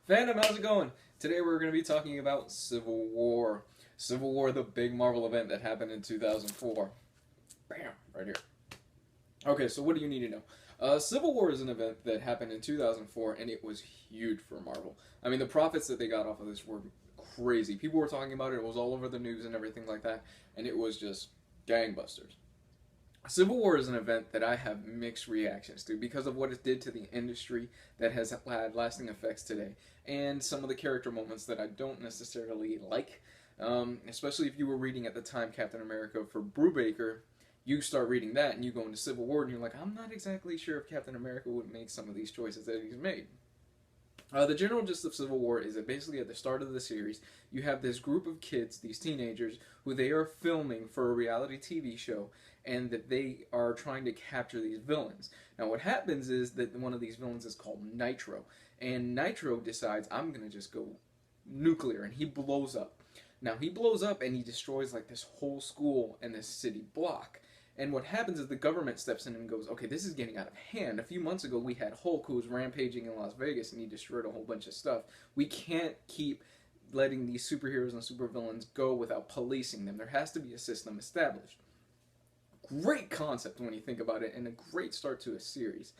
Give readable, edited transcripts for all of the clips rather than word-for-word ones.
Fandom, how's it going? Today we're going to be talking about Civil War. Civil War, the big Marvel event that happened in 2004. Bam! Right here. Okay, so what do you need to know? Civil War is an event that happened in 2004, and it was huge for Marvel. I mean, the profits that they got off of this were crazy. People were talking about it, it was all over the news and everything like that, and it was just gangbusters. Civil War is an event that I have mixed reactions to because of what it did to the industry that has had lasting effects today, and some of the character moments that I don't necessarily like. Especially if you were reading at the time Captain America for Brubaker, you start reading that and you go into Civil War and you're like, I'm not exactly sure if Captain America would make some of these choices that he's made. The general gist of Civil War is that basically at the start of the series, you have this group of kids, these teenagers, who they are filming for a reality TV show, and that they are trying to capture these villains. Now what happens is that one of these villains is called Nitro, and Nitro decides, I'm going to just go nuclear, and he blows up. Now he blows up and he destroys like this whole school and this city block. And what happens is the government steps in and goes, okay, this is getting out of hand. A few months ago, we had Hulk who was rampaging in Las Vegas and he destroyed a whole bunch of stuff. We can't keep letting these superheroes and supervillains go without policing them. There has to be a system established. Great concept when you think about it, and a great start to a series.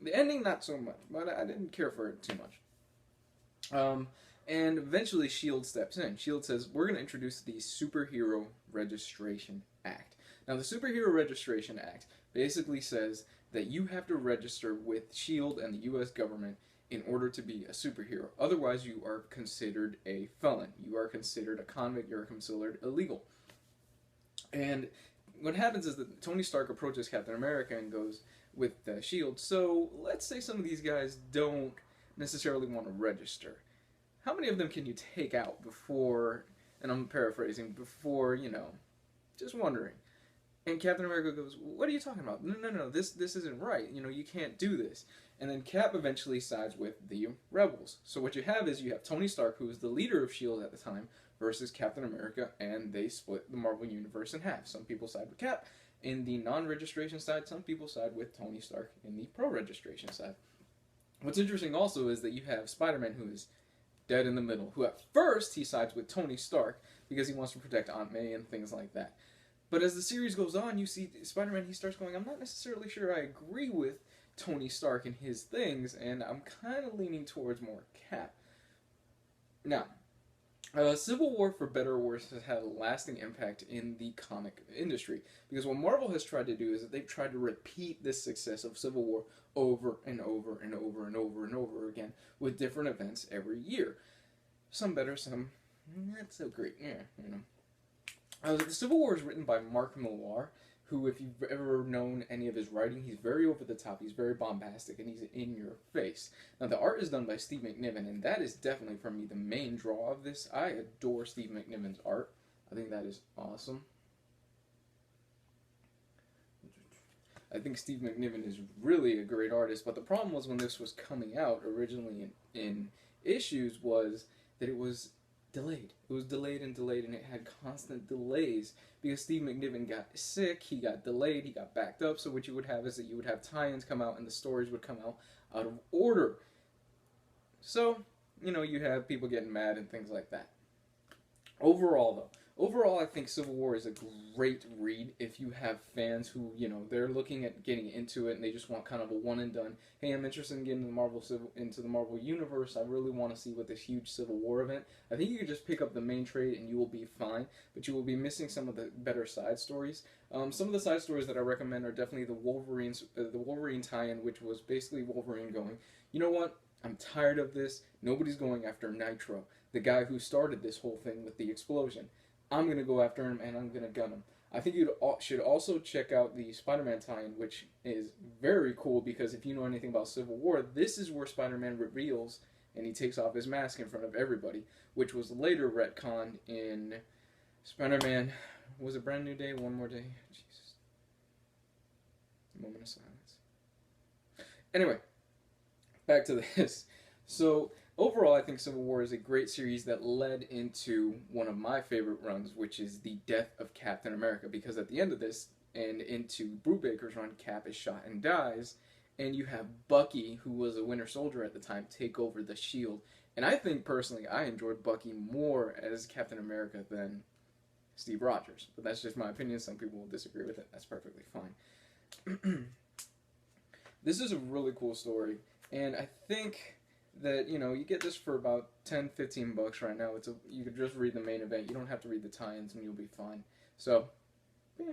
The ending, not so much, but I didn't care for it too much. And eventually S.H.I.E.L.D. steps in. S.H.I.E.L.D. says, we're going to introduce the Superhero Registration Act. Now, the Superhero Registration Act basically says that you have to register with S.H.I.E.L.D. and the U.S. government in order to be a superhero. Otherwise, you are considered a felon. You are considered a convict. You are considered illegal. And what happens is that Tony Stark approaches Captain America and goes with S.H.I.E.L.D. So, let's say some of these guys don't necessarily want to register. How many of them can you take out before, and I'm paraphrasing, before, just wondering. And Captain America goes, what are you talking about? No, this isn't right. You can't do this. And then Cap eventually sides with the rebels. So what you have is you have Tony Stark, who is the leader of S.H.I.E.L.D. at the time, versus Captain America, and they split the Marvel Universe in half. Some people side with Cap in the non-registration side, some people side with Tony Stark in the pro-registration side. What's interesting also is that you have Spider-Man, who is dead in the middle, who at first he sides with Tony Stark because he wants to protect Aunt May and things like that. But as the series goes on, you see Spider-Man, he starts going, I'm not necessarily sure I agree with Tony Stark and his things, and I'm kind of leaning towards more Cap. Now, Civil War, for better or worse, has had a lasting impact in the comic industry. Because what Marvel has tried to do is that they've tried to repeat this success of Civil War over and over and over and over and over again with different events every year. Some better, some not so great. The Civil War is written by Mark Millar, who, if you've ever known any of his writing, he's very over the top, he's very bombastic, and he's in your face. Now, the art is done by Steve McNiven, and that is definitely, for me, the main draw of this. I adore Steve McNiven's art. I think that is awesome. I think Steve McNiven is really a great artist, but the problem was when this was coming out originally in issues was that it was delayed. It was delayed and delayed, and it had constant delays because Steve McNiven got sick, he got delayed, he got backed up, so what you would have is that you would have tie-ins come out and the stories would come out of order. So, you have people getting mad and things like that. Overall, I think Civil War is a great read if you have fans who, they're looking at getting into it and they just want kind of a one and done. Hey, I'm interested in getting into the Marvel Universe. I really want to see what this huge Civil War event. I think you could just pick up the main trade and you will be fine, but you will be missing some of the better side stories. Some of the side stories that I recommend are definitely the Wolverine tie-in, which was basically Wolverine going, you know what? I'm tired of this. Nobody's going after Nitro, the guy who started this whole thing with the explosion. I'm going to go after him, and I'm going to gun him. I think you should also check out the Spider-Man tie-in, which is very cool, because if you know anything about Civil War, this is where Spider-Man reveals, and he takes off his mask in front of everybody, which was later retconned in Spider-Man, was it Brand New Day? One More Day? Jesus. A moment of silence. Anyway, back to this. So, overall, I think Civil War is a great series that led into one of my favorite runs, which is the death of Captain America, because at the end of this, and into Brubaker's run, Cap is shot and dies, and you have Bucky, who was a Winter Soldier at the time, take over the Shield. And I think personally, I enjoyed Bucky more as Captain America than Steve Rogers. But that's just my opinion. Some people will disagree with it. That's perfectly fine. This is a really cool story, and I think that, you know, you get this for about 10, 15 bucks right now. You could just read the main event. You don't have to read the tie-ins, and you'll be fine. So, yeah.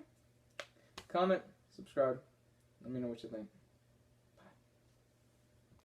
Comment, subscribe. Let me know what you think.